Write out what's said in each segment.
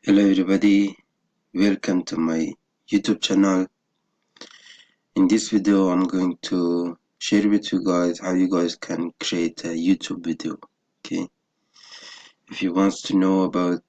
Hello everybody, welcome to my YouTube channel. In this video I'm going to share with you guys how you guys can create a YouTube video. Okay, if you want to know about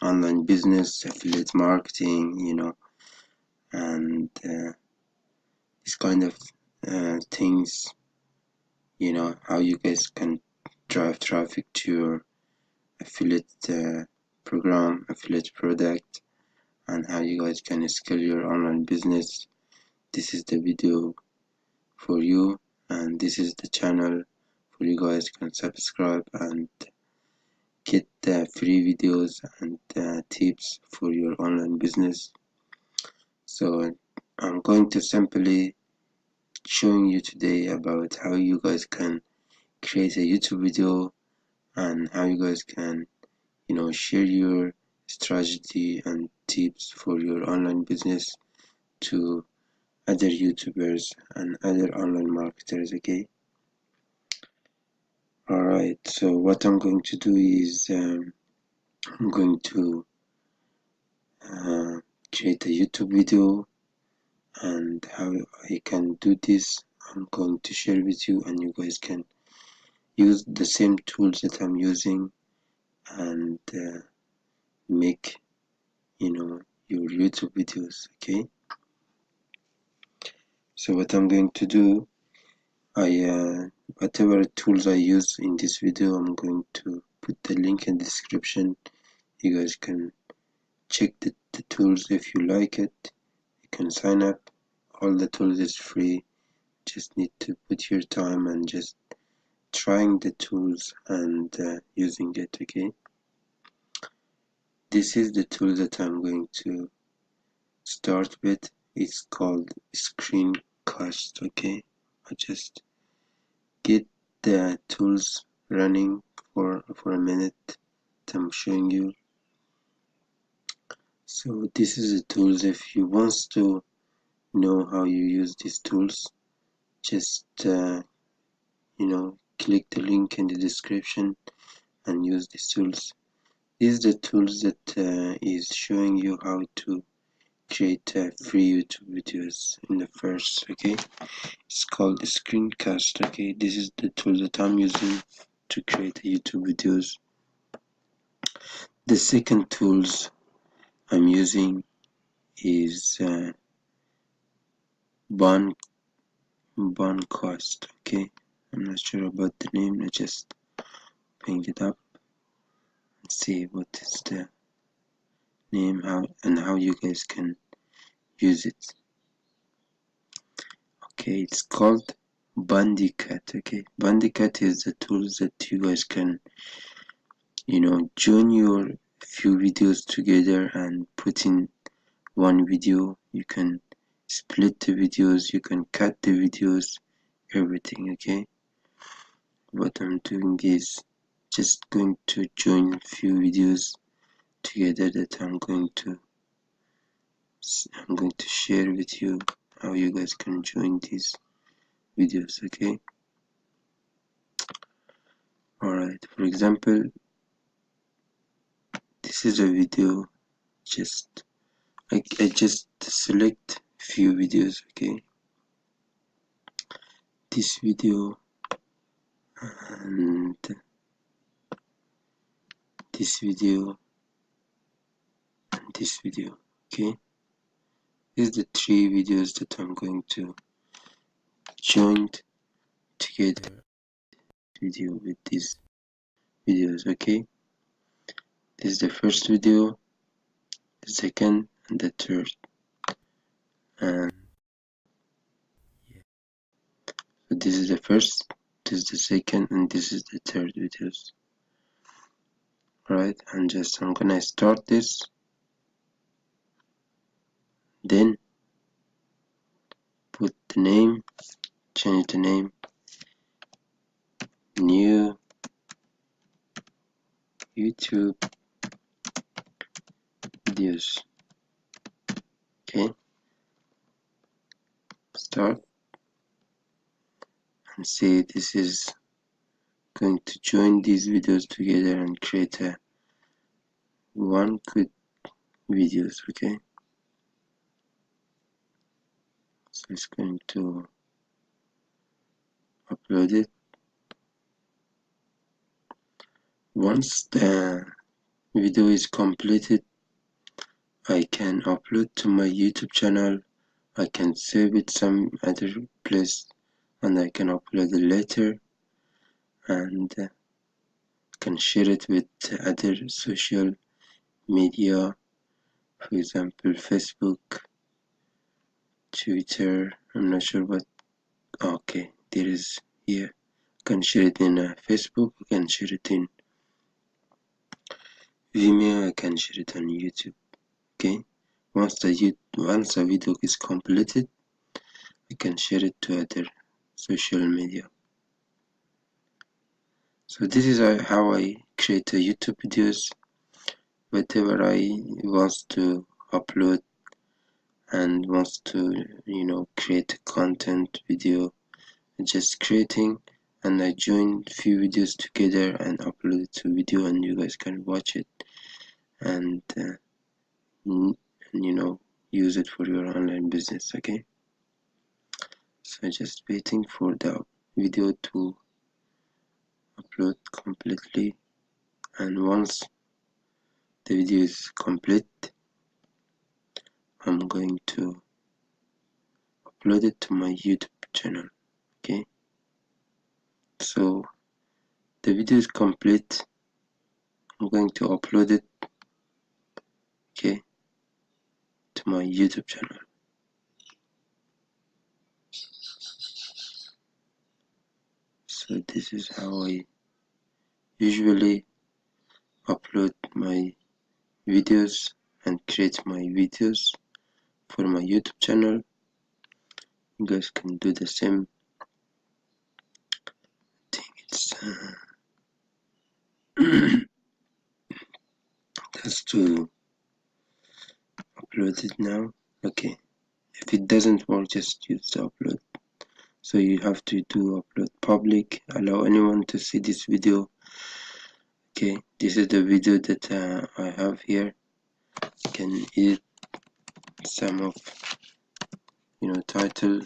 online business, affiliate marketing, and this kind of things, how you guys can drive traffic to your affiliate program, affiliate product, and how you guys can scale your online business. This is the video for you, and this is the channel for you guys can subscribe and get free videos and tips for your online business. So I'm going to simply showing you today about how you guys can create a YouTube video and how you guys can share your strategy and tips for your online business to other YouTubers and other online marketers. Okay, alright, so what I'm going to do is I'm going to create a YouTube video, and how I can do this I'm going to share with you, and you guys can use the same tools that I'm using and make your YouTube videos. Okay, so what I'm going to do, whatever tools I use in this video, I'm going to put the link in the description. You guys can check the tools. If you like it, you can sign up. All the tools is free. Just need to put your time and just trying the tools and using it. Okay, this is the tool that I'm going to start with. It's called Screencast. Okay, I just get the tools running for a minute that I'm showing you. So this is the tools. If you want to know how you use these tools, just click the link in the description and use these tools. These are the tools that is showing you how to create free YouTube videos in the first. Okay, it's called Screencast. Okay, this is the tool that I'm using to create YouTube videos. The second tools I'm using is Boncast. Okay, I'm not sure about the name. I just bring it up and see what is the name, how you guys can use it. Okay, it's called Bandicat. Okay, Bandicat is the tools that you guys can join your few videos together and put in one video. You can split the videos, you can cut the videos, everything. Okay, what I'm doing is just going to join few videos together that I'm going to share with you how you guys can join these videos. Okay, alright, for example, this is a video. Just I just select few videos. Okay, this video and this video and this video. Okay, these are the three videos that I'm going to join together video with these videos. Okay, this is the first video, the second, and the third. And so this is the first, this is the second, and this is the third videos. Right, and I'm gonna start this, then put the name, change the name, new YouTube videos. Okay, start, and see this is going to join these videos together and create a one good videos. Okay, so it's going to upload it. Once the video is completed, I can upload to my YouTube channel. I can save it some other place, and I can upload it later, and can share it with other social media, for example Facebook, Twitter. I'm not sure what. Okay, there is here. Can share it in Facebook. I can share it in Vimeo. I can share it on YouTube. Okay, once the video is completed, I can share it to other social media. So this is how I create YouTube videos. Whatever I want to upload and wants to create a content video, just creating, and I join few videos together and upload it to video, and you guys can watch it and use it for your online business. Okay, so just waiting for the video to upload completely, and once the video is complete, I'm going to upload it to my YouTube channel. Okay, so the video is complete. I'm going to upload it, okay, to my YouTube channel. So this is how I usually upload my videos and create my videos for my YouTube channel. You guys can do the same thing. It's just to upload it now. Okay, if it doesn't work, just use the upload. So you have to do upload public, allow anyone to see this video. Okay, this is the video that I have here. You can edit some of title.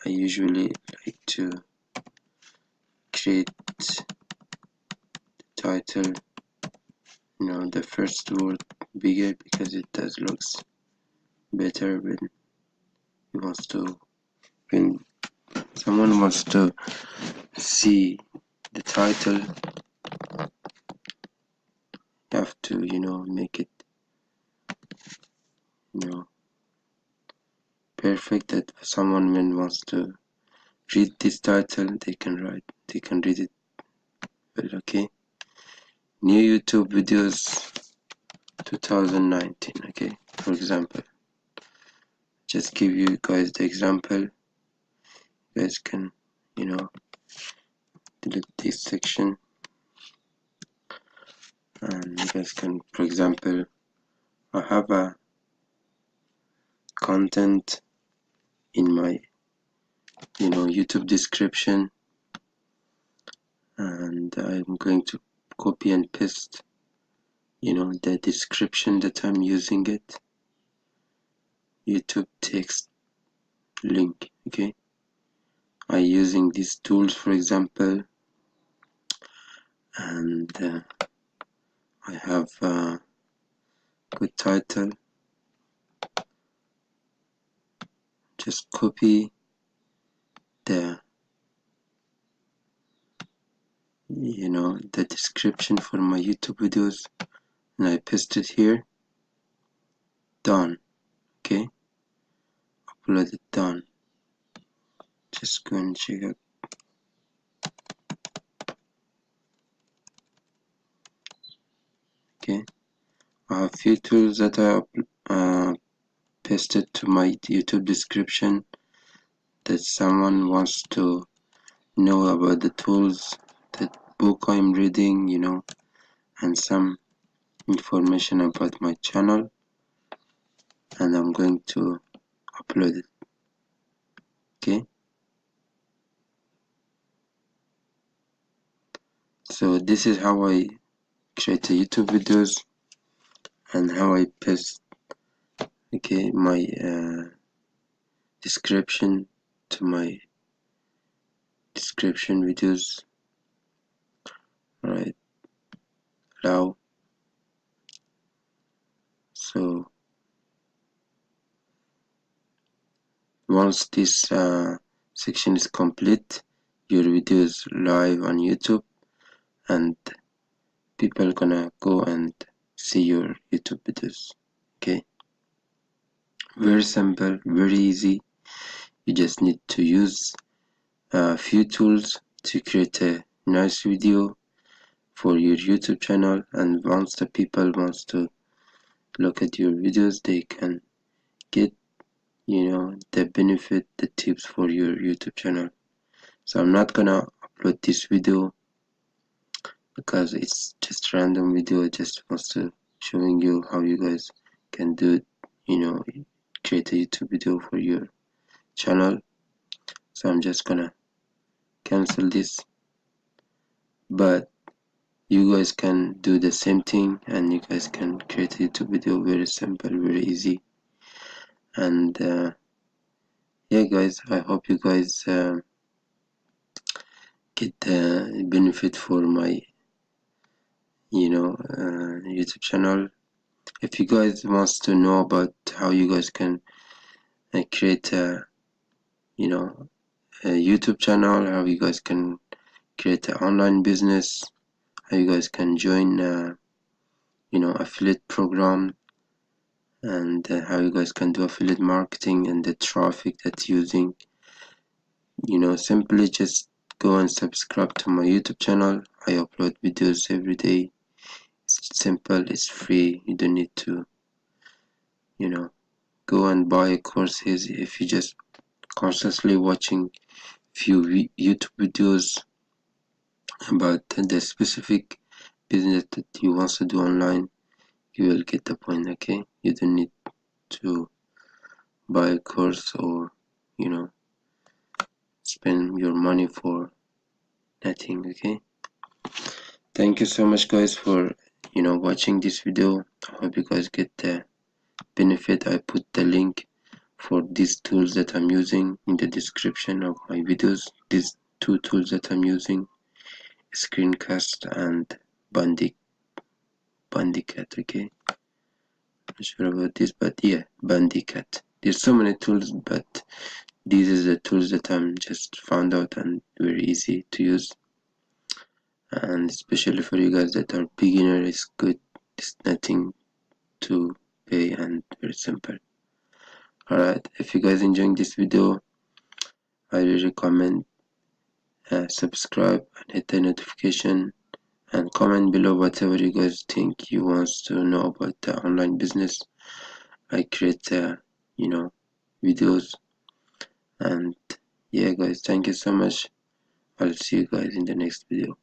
I usually like to create the title, the first word bigger, because it does looks better when someone wants to see the title. You have to make it perfect, that someone when wants to read this title, they can read it well. Okay, new YouTube videos 2019. Okay, for example, just give you guys the example. You guys can delete this section, and you guys can, for example, I have a content in my YouTube description, and I'm going to copy and paste the description that I'm using it, YouTube text link. Okay, I using these tools, for example, and I have a good title. Just copy the the description for my YouTube videos, and I paste it here. Done. Okay, upload it. Done. Just go and check out. Okay, I have few tools that I pasted to my YouTube description, that someone wants to know about the tools, the book I'm reading, and some information about my channel, and I'm going to upload it. Okay, so this is how I create a YouTube videos and how I paste my description to my description videos. Right, allow. So once this section is complete, your video is live on YouTube and people gonna go and see your YouTube videos. Okay, very simple, very easy. You just need to use a few tools to create a nice video for your YouTube channel, and once the people wants to look at your videos, they can get the benefit, the tips for your YouTube channel. So I'm not gonna upload this video because it's just random video. Just wants to showing you how you guys can do create a YouTube video for your channel. So I'm just gonna cancel this, but you guys can do the same thing and you guys can create a YouTube video. Very simple, very easy. And yeah guys, I hope you guys get the benefit for my YouTube channel. If you guys wants to know about how you guys can create a YouTube channel, how you guys can create an online business, how you guys can join affiliate program, and how you guys can do affiliate marketing and the traffic that's using, simply just go and subscribe to my YouTube channel. I upload videos every day. It's simple, it's free. You don't need to go and buy courses. If you just constantly watching few YouTube videos about the specific business that you want to do online, you will get the point. Okay, you don't need to buy a course or spend your money for nothing. Okay, thank you so much guys for watching this video. I hope you guys get the benefit. I put the link for these tools that I'm using in the description of my videos. These two tools that I'm using, Screencast and Bandicat. Okay, not sure about this, but yeah, Bandicat. There's so many tools, but these are the tools that I'm just found out and very easy to use, and especially for you guys that are beginner, it's good. It's nothing to pay and very simple. Alright, if you guys enjoying this video, I really recommend subscribe and hit the notification and comment below whatever you guys think you want to know about the online business. I create videos. And yeah guys, thank you so much. I'll see you guys in the next video.